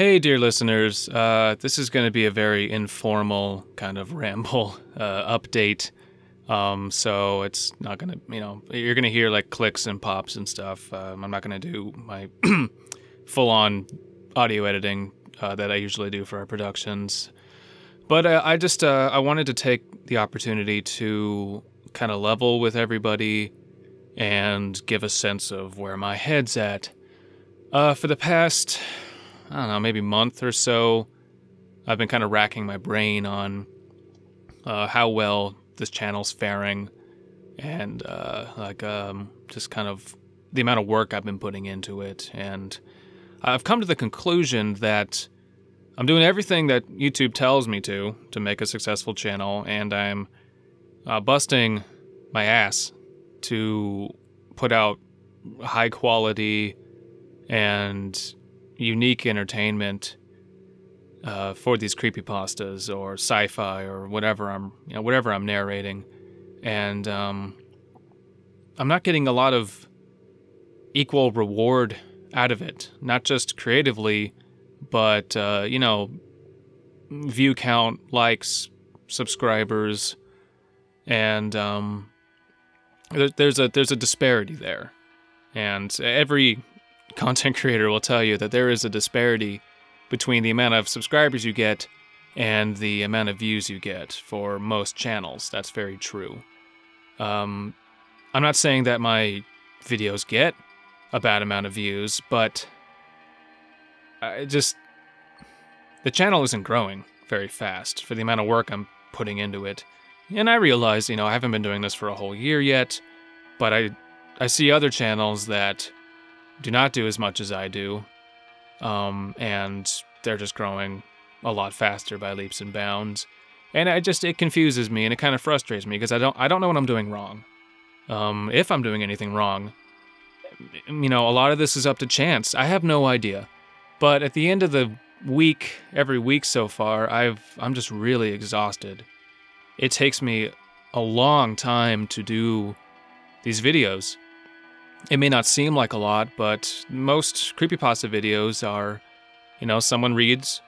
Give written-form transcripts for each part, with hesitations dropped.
Hey, dear listeners. This is going to be a very informal kind of ramble update. So it's not going to, you're going to hear like clicks and pops and stuff. I'm not going to do my full-on audio editing that I usually do for our productions. But I wanted to take the opportunity to kind of level with everybody and give a sense of where my head's at. For the past, I don't know, maybe month or so, I've been kind of racking my brain on how well this channel's faring and just kind of the amount of work I've been putting into it. And I've come to the conclusion that I'm doing everything that YouTube tells me to make a successful channel, and I'm busting my ass to put out high quality and unique entertainment for these creepypastas or sci-fi or whatever I'm narrating, and I'm not getting a lot of equal reward out of it, not just creatively, but view count, likes, subscribers, and there's a disparity there, and every content creator will tell you that there is a disparity between the amount of subscribers you get and the amount of views you get for most channels. That's very true. I'm not saying that my videos get a bad amount of views, but the channel isn't growing very fast for the amount of work I'm putting into it. And I realize, I haven't been doing this for a whole year yet, but I see other channels that do not do as much as I do, and they're just growing a lot faster by leaps and bounds. And it confuses me, and it kind of frustrates me, because I don't know what I'm doing wrong. If I'm doing anything wrong, a lot of this is up to chance. I have no idea. But at the end of the week, every week so far, I'm just really exhausted. It takes me a long time to do these videos. It may not seem like a lot, but most creepypasta videos are, someone reads,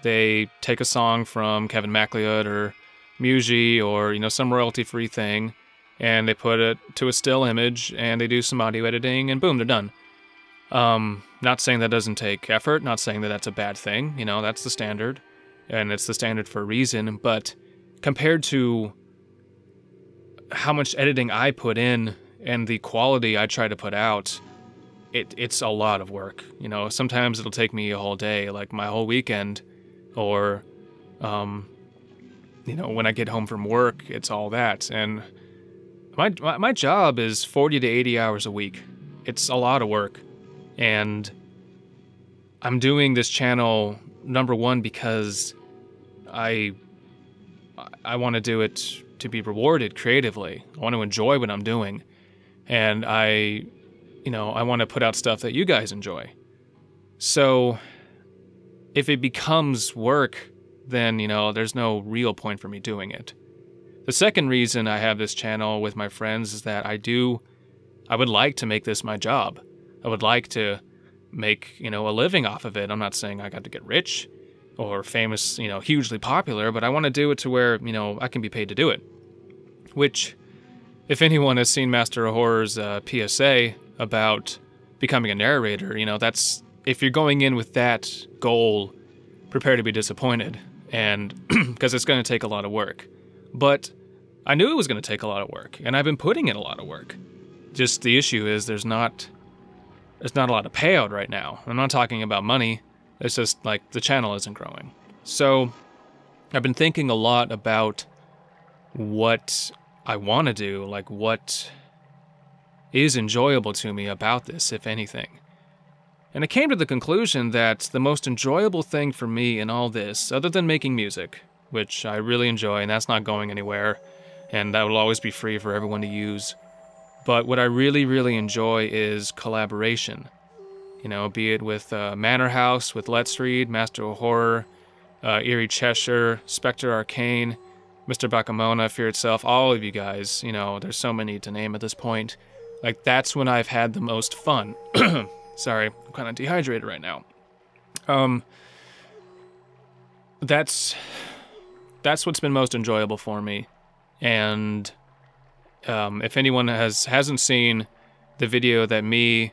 they take a song from Kevin MacLeod or Muji or, some royalty-free thing, and they put it to a still image, and they do some audio editing, and boom, they're done. Not saying that doesn't take effort, not saying that that's a bad thing, that's the standard, and it's the standard for a reason, but compared to how much editing I put in and the quality I try to put out, it's a lot of work. Sometimes it'll take me a whole day, like my whole weekend, or, when I get home from work, it's all that. And my job is 40 to 80 hours a week. It's a lot of work. And I'm doing this channel, number one, because I want to do it to be rewarded creatively. I want to enjoy what I'm doing. And I want to put out stuff that you guys enjoy. So if it becomes work, then, there's no real point for me doing it. The second reason I have this channel with my friends is that I would like to make this my job. I would like to make, a living off of it. I'm not saying I got to get rich or famous, hugely popular, but I want to do it to where, I can be paid to do it. Which, if anyone has seen Master of Horror's PSA about becoming a narrator, that's, if you're going in with that goal, prepare to be disappointed, and because it's going to take a lot of work. But I knew it was going to take a lot of work, and I've been putting in a lot of work. Just the issue is there's not a lot of payout right now. I'm not talking about money. It's just like the channel isn't growing. So I've been thinking a lot about what I want to do, like what is enjoyable to me about this, if anything. And I came to the conclusion that the most enjoyable thing for me in all this, other than making music, which I really enjoy, and that's not going anywhere, and that will always be free for everyone to use, but what I really, really enjoy is collaboration. Be it with Manor House, with Let's Read, Master of Horror, Eerie Cheshire, Spectre Arcane, Mr. Bakamona, Fear Itself, all of you guys, there's so many to name at this point. Like, that's when I've had the most fun. Sorry, I'm kind of dehydrated right now. that's what's been most enjoyable for me. And if anyone hasn't seen the video that me,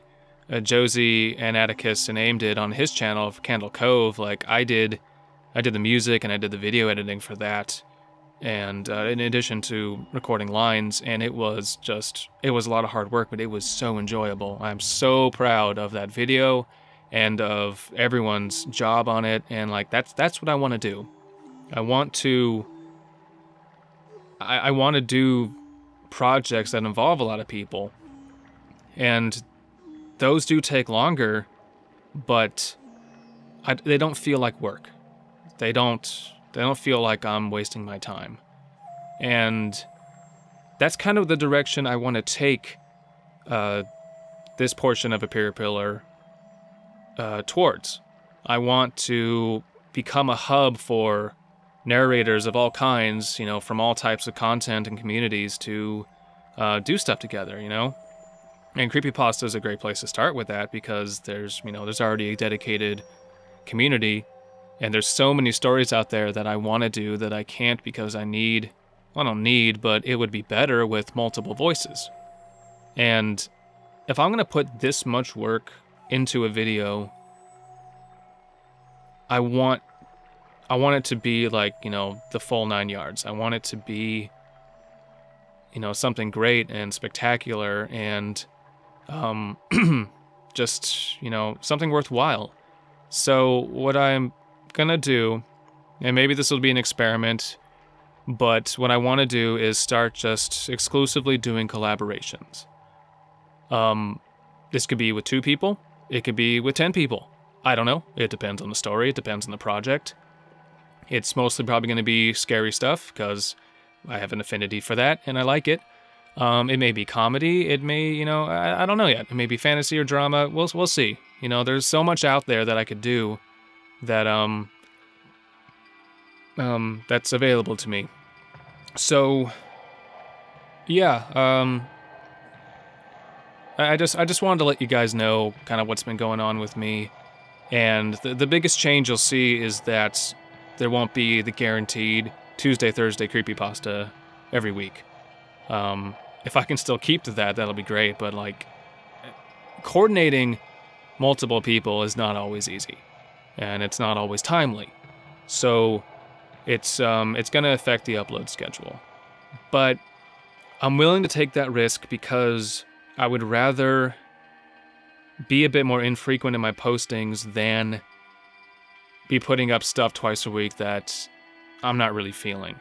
Josie, and Atticus and Aim did on his channel of Candle Cove, like I did the music and I did the video editing for that, and in addition to recording lines, and it was a lot of hard work, but it was so enjoyable. I'm so proud of that video and of everyone's job on it, and like that's what I want to do. I want to do projects that involve a lot of people, and those do take longer, but they don't feel like work. They don't feel like I'm wasting my time. And that's kind of the direction I want to take this portion of Apeiropillar towards. I want to become a hub for narrators of all kinds, from all types of content and communities to do stuff together, And creepypasta is a great place to start with that, because there's already a dedicated community, and there's so many stories out there that I want to do that I can't because I don't need, but it would be better with multiple voices. And if I'm going to put this much work into a video, I want it to be like, the full 9 yards. I want it to be, something great and spectacular and just, something worthwhile. So what I'm gonna do, and maybe this will be an experiment, but what I want to do is start just exclusively doing collaborations. This could be with 2 people, it could be with 10 people. I don't know. It depends on the story, it depends on the project. It's mostly probably going to be scary stuff, because I have an affinity for that, and I like it. It may be comedy, it may, I don't know yet. It may be fantasy or drama, we'll see. There's so much out there that I could do that, that's available to me. So, yeah, I just wanted to let you guys know kind of what's been going on with me. And the biggest change you'll see is that there won't be the guaranteed Tuesday, Thursday creepypasta every week. If I can still keep to that, that'll be great, but like, coordinating multiple people is not always easy, and it's not always timely. So it's gonna affect the upload schedule. But I'm willing to take that risk because I would rather be a bit more infrequent in my postings than be putting up stuff twice a week that I'm not really feeling.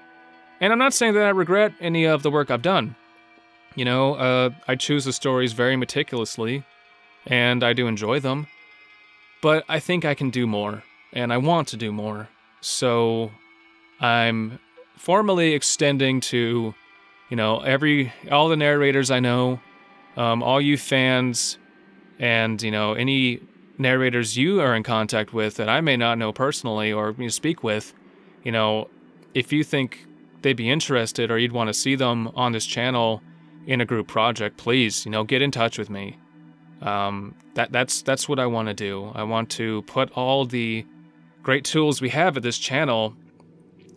And I'm not saying that I regret any of the work I've done. I choose the stories very meticulously, and I do enjoy them. But I think I can do more, and I want to do more. So I'm formally extending to, all the narrators I know, all you fans, and, any narrators you are in contact with that I may not know personally or speak with, if you think they'd be interested or you'd want to see them on this channel in a group project, please, get in touch with me. That's what I want to do. I want to put all the great tools we have at this channel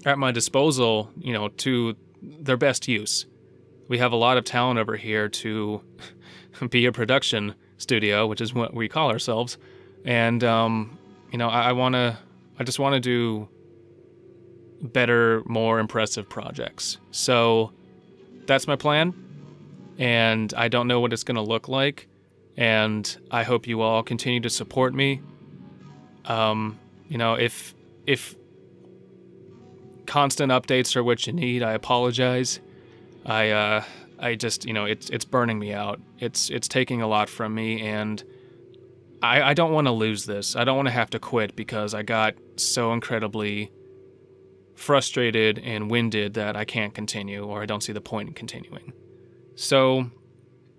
at my disposal, to their best use. We have a lot of talent over here to be a production studio, which is what we call ourselves. And, I just want to do better, more impressive projects. So that's my plan. And I don't know what it's going to look like. And I hope you all continue to support me. If constant updates are what you need, I apologize. I just, it's burning me out. It's taking a lot from me, and I don't want to lose this. I don't want to have to quit because I got so incredibly frustrated and winded that I can't continue, or I don't see the point in continuing. So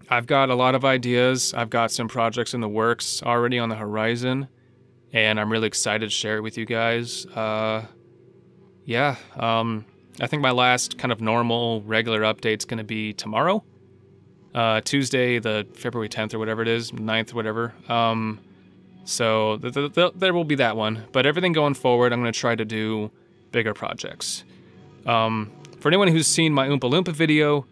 I've got a lot of ideas. I've got some projects in the works already on the horizon, and I'm really excited to share it with you guys. I think my last kind of normal, regular update's going to be tomorrow. Tuesday, the February 10th or whatever it is, 9th, whatever. So there will be that one. But everything going forward, I'm going to try to do bigger projects. For anyone who's seen my Oompa Loompa video,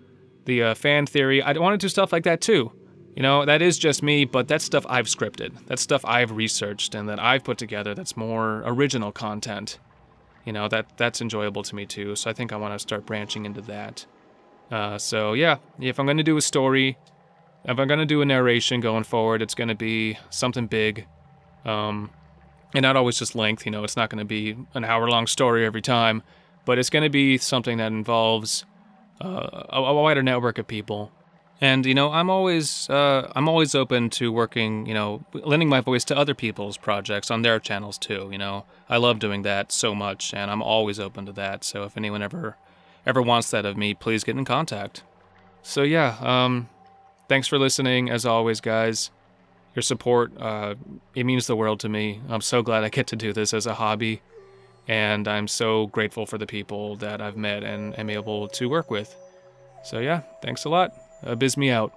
the fan theory, I want to do stuff like that too. You know, that is just me, but that's stuff I've scripted. That's stuff I've researched and that I've put together that's more original content. You know, that's enjoyable to me too, so I think I want to start branching into that. So yeah, if I'm going to do a story, if I'm going to do a narration going forward, it's going to be something big. And not always just length, you know, it's not going to be an hour-long story every time, but it's going to be something that involves a wider network of people. And, you know, I'm always open to working, you know, lending my voice to other people's projects on their channels too, you know. I love doing that so much, and I'm always open to that. So if anyone ever wants that of me, please get in contact. So yeah, thanks for listening, as always, guys. Your support, it means the world to me. I'm so glad I get to do this as a hobby, and I'm so grateful for the people that I've met and am able to work with. So yeah, thanks a lot. Abysmii out.